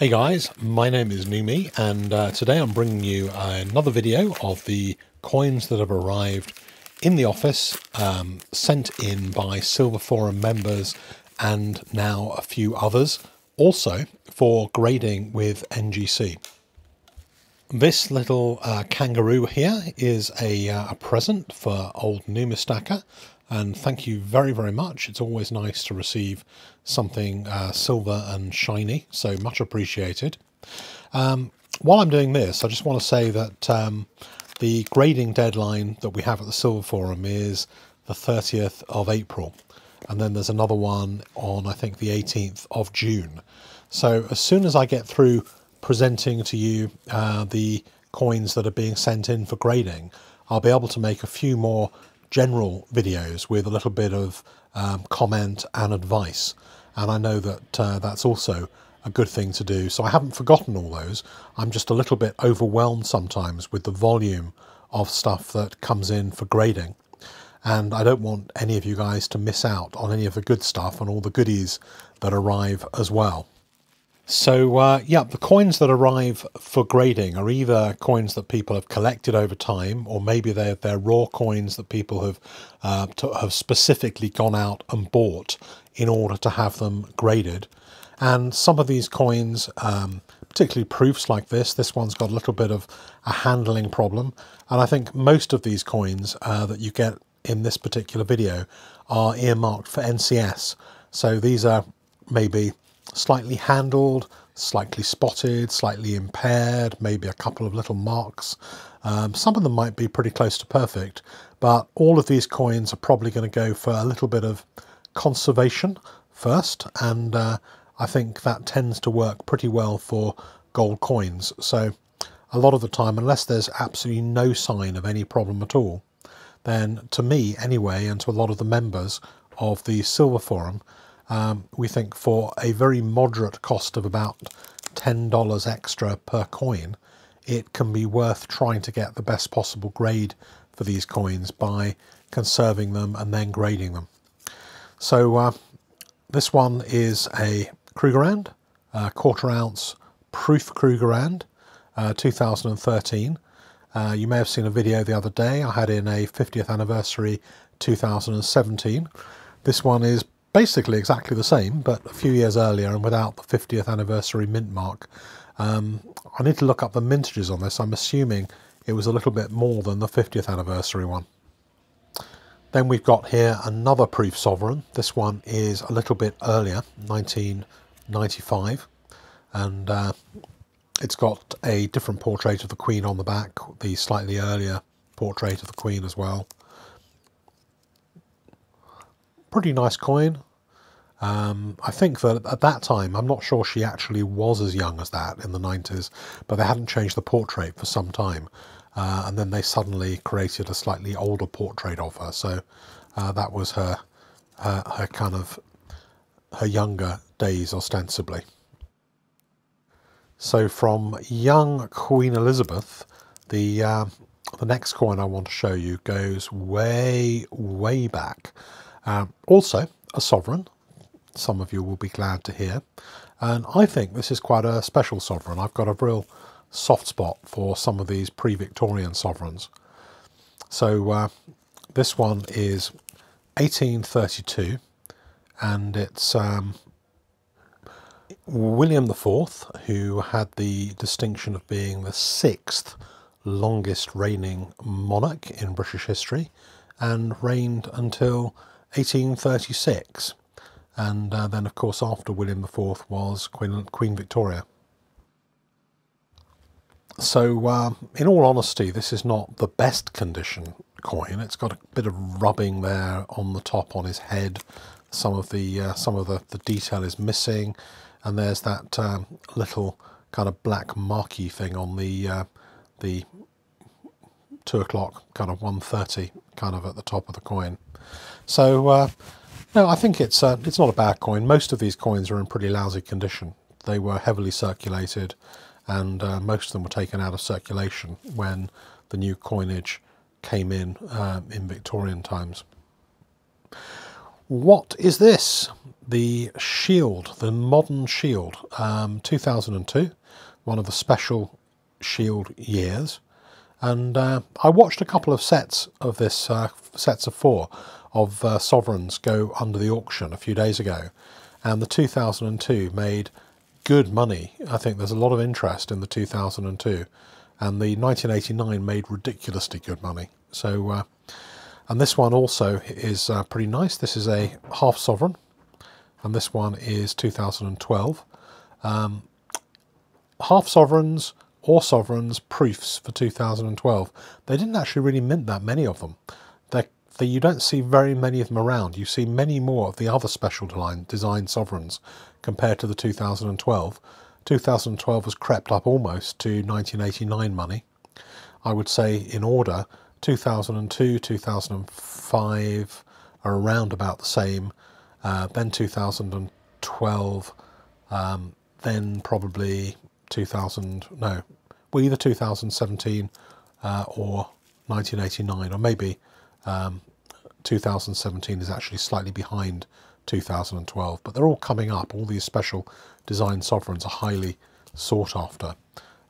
Hey guys, my name is Numi, and today I'm bringing you another video of the coins that have arrived in the office, sent in by Silver Forum members and now a few others, also for grading with NGC. This little kangaroo here is a present for old Numistacker, and thank you very much. It's always nice to receive something silver and shiny, so much appreciated. While I'm doing this, I just want to say that the grading deadline that we have at the Silver Forum is the 30th of April, and then there's another one on, I think, the 18th of June. So as soon as I get through presenting to you the coins that are being sent in for grading, I'll be able to make a few more general videos with a little bit of comment and advice, and I know that that's also a good thing to do. So I haven't forgotten all those. I'm just a little bit overwhelmed sometimes with the volume of stuff that comes in for grading, and I don't want any of you guys to miss out on any of the good stuff and all the goodies that arrive as well. So yeah, the coins that arrive for grading are either coins that people have collected over time, or maybe they're raw coins that people have specifically gone out and bought in order to have them graded. And some of these coins, particularly proofs like this one's got a little bit of a handling problem, and I think most of these coins that you get in this particular video are earmarked for NCS. So these are maybe slightly handled, slightly spotted, slightly impaired, maybe a couple of little marks. Some of them might be pretty close to perfect, but all of these coins are probably going to go for a little bit of conservation first, and I think that tends to work pretty well for gold coins. So a lot of the time, unless there's absolutely no sign of any problem at all, then to me anyway, and to a lot of the members of the Silver Forum, we think for a very moderate cost of about $10 extra per coin, it can be worth trying to get the best possible grade for these coins by conserving them and then grading them. So this one is a Krugerrand, quarter ounce proof Krugerrand, 2013. You may have seen a video the other day. I had in a 50th anniversary 2017. This one is basically exactly the same, but a few years earlier and without the 50th anniversary mint mark. I need to look up the mintages on this. I'm assuming it was a little bit more than the 50th anniversary one. Then we've got here another proof sovereign. This one is a little bit earlier, 1995, and it's got a different portrait of the Queen on the back, the slightly earlier portrait of the Queen as well. Pretty nice coin. I think that at that time, I'm not sure she actually was as young as that in the 90s, but they hadn't changed the portrait for some time, and then they suddenly created a slightly older portrait of her. So that was her kind of her younger days ostensibly. So from young Queen Elizabeth, the next coin I want to show you goes way back. Also a sovereign, some of you will be glad to hear, and I think this is quite a special sovereign. I've got a real soft spot for some of these pre-Victorian sovereigns. So this one is 1832, and it's William IV, who had the distinction of being the 6th longest reigning monarch in British history, and reigned until 1836, and then of course after William IV was Queen Victoria. So in all honesty, this is not the best condition coin. It's got a bit of rubbing there on the top on his head. Some of the detail is missing, and there's that little kind of black marky thing on the 2 o'clock, kind of 1:30, kind of at the top of the coin. So no, I think it's not a bad coin. Most of these coins are in pretty lousy condition. They were heavily circulated, and most of them were taken out of circulation when the new coinage came in Victorian times. What is this? the shield, the modern shield, 2002, one of the special shield years. And I watched a couple of sets of this, sets of 4 of sovereigns go under the auction a few days ago. And the 2002 made good money. I think there's a lot of interest in the 2002. And the 1989 made ridiculously good money. So, and this one also is pretty nice. This is a half sovereign. And this one is 2012. Half sovereigns or sovereigns proofs for 2012. They didn't actually really mint that many of them. You don't see very many of them around. You see many more of the other special design sovereigns compared to the 2012. 2012 has crept up almost to 1989 money. I would say in order, 2002, 2005 are around about the same. Then 2012, then probably either 2017 or 1989, or maybe 2017 is actually slightly behind 2012, but they're all coming up. All these special design sovereigns are highly sought after,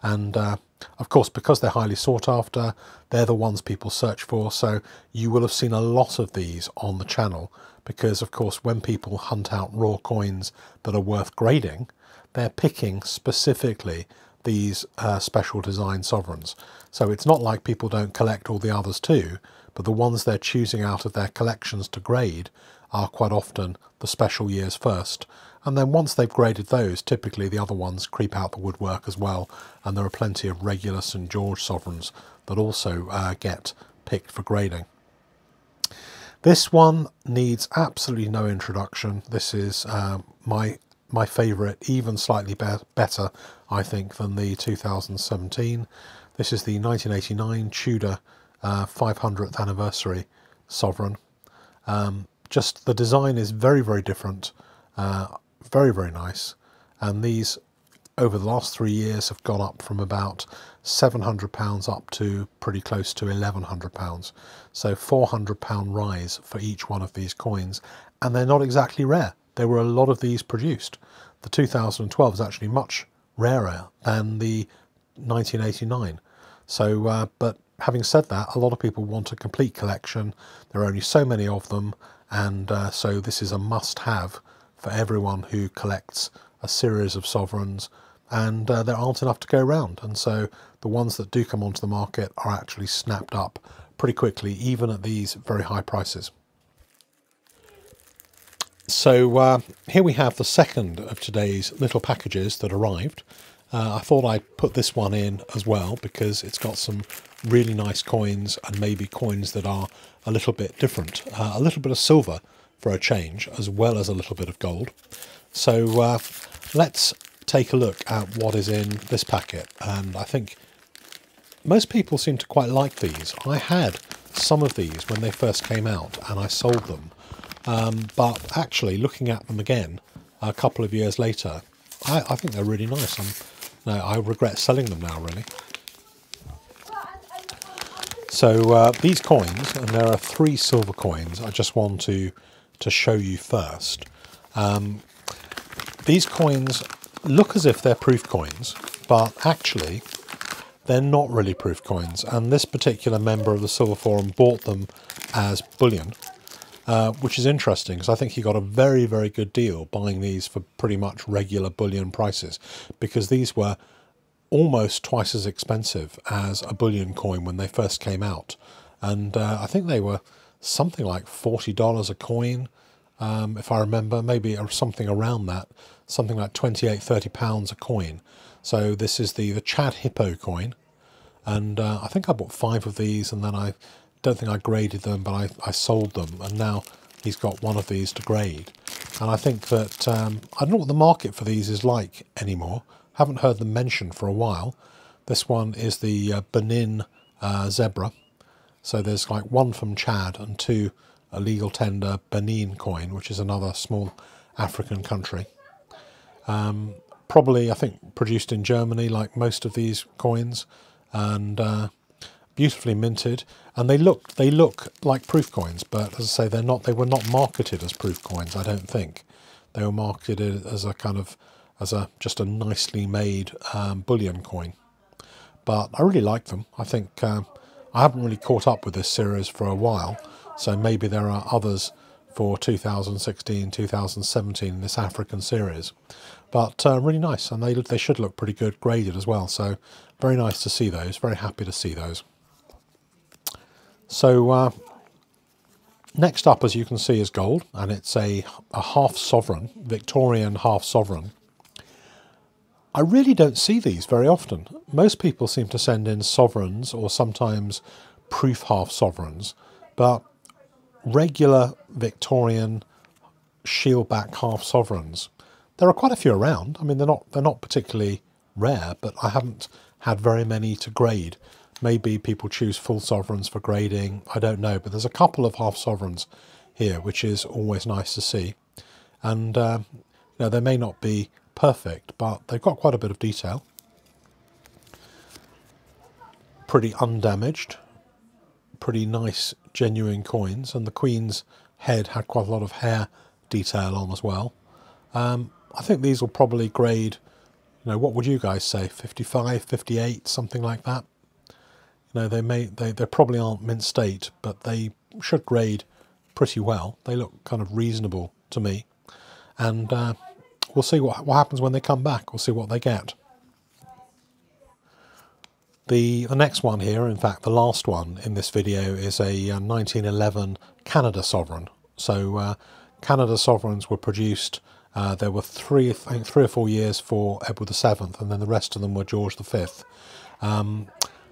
and of course, because they're highly sought after, they're the ones people search for. So you will have seen a lot of these on the channel, because of course when people hunt out raw coins that are worth grading, they're picking specifically these special design sovereigns. So it's not like people don't collect all the others too, but the ones they're choosing out of their collections to grade are quite often the special years first. And then once they've graded those, typically the other ones creep out the woodwork as well. And there are plenty of regular St. George sovereigns that also get picked for grading. This one needs absolutely no introduction. This is my favourite, even slightly better, I think, than the 2017. This is the 1989 Tudor 500th anniversary sovereign. Just the design is very, very different, very, very nice. And these, over the last 3 years, have gone up from about £700 up to pretty close to £1,100. So £400 rise for each one of these coins. And they're not exactly rare. There were a lot of these produced. The 2012 is actually much rarer than the 1989. So, but having said that, a lot of people want a complete collection. There are only so many of them, and so this is a must-have for everyone who collects a series of sovereigns, and there aren't enough to go around. And so the ones that do come onto the market are actually snapped up pretty quickly, even at these very high prices. So here we have the second of today's little packages that arrived. I thought I'd put this one in as well because it's got some really nice coins, and maybe coins that are a little bit different. A little bit of silver for a change, as well as a little bit of gold. So let's take a look at what is in this packet. And I think most people seem to quite like these. I had some of these when they first came out and I sold them. But actually looking at them again a couple of years later, I think they're really nice. No, I regret selling them now, really. So these coins, and there are 3 silver coins, I just want to show you first. These coins look as if they're proof coins, but actually they're not really proof coins. And this particular member of the Silver Forum bought them as bullion. Which is interesting, because I think he got a very, very good deal buying these for pretty much regular bullion prices, because these were almost twice as expensive as a bullion coin when they first came out. And I think they were something like $40 a coin, if I remember, maybe something around that, something like 28, 30 pounds a coin. So this is the Chad Hippo coin, and I think I bought 5 of these, and then I don't think I graded them, but I sold them, and now he's got one of these to grade. And I think that I don't know what the market for these is like anymore. Haven't heard them mentioned for a while. This one is the Benin zebra. So there's like 1 from Chad and 2 a legal tender Benin coin, which is another small African country. Probably, I think, produced in Germany, like most of these coins, and beautifully minted. And they look like proof coins, but as I say, they were not marketed as proof coins, I don't think. they were marketed as a kind of just a nicely made bullion coin. But I really like them. I think I haven't really caught up with this series for a while, so maybe there are others for 2016, 2017 in this African series. But really nice, and they should look pretty good graded as well. So very nice to see those. Very happy to see those. So next up, as you can see, is gold, and it's a half sovereign, Victorian half sovereign. I really don't see these very often. Most people seem to send in sovereigns or sometimes proof half sovereigns, but regular Victorian shield back half sovereigns, there are quite a few around. I mean, they're not particularly rare, but I haven't had very many to grade. Maybe people choose full sovereigns for grading, I don't know, but there's a couple of half sovereigns here, which is always nice to see. And you know, they may not be perfect, but they've got quite a bit of detail. Pretty undamaged, pretty nice genuine coins, and the Queen's head had quite a lot of hair detail on as well. I think these will probably grade, you know, what would you guys say, 55, 58, something like that. You know, they probably aren't mint state, but they should grade pretty well. They look kind of reasonable to me, and we'll see what happens when they come back. We'll see what they get. The next one here, in fact the last one in this video, is a 1911 Canada sovereign. So Canada sovereigns were produced, there were I think 3 or 4 years for Edward VII, and then the rest of them were George V.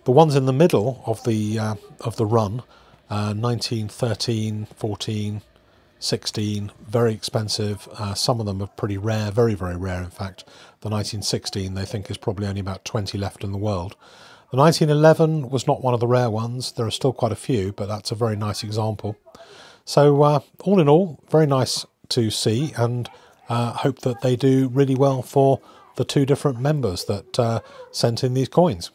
The ones in the middle of the run, 1913, 14, 16, very expensive. Some of them are pretty rare, very, very rare in fact. The 1916 they think is probably only about 20 left in the world. The 1911 was not one of the rare ones. There are still quite a few, but that's a very nice example. So all in all, very nice to see, and hope that they do really well for the 2 different members that sent in these coins.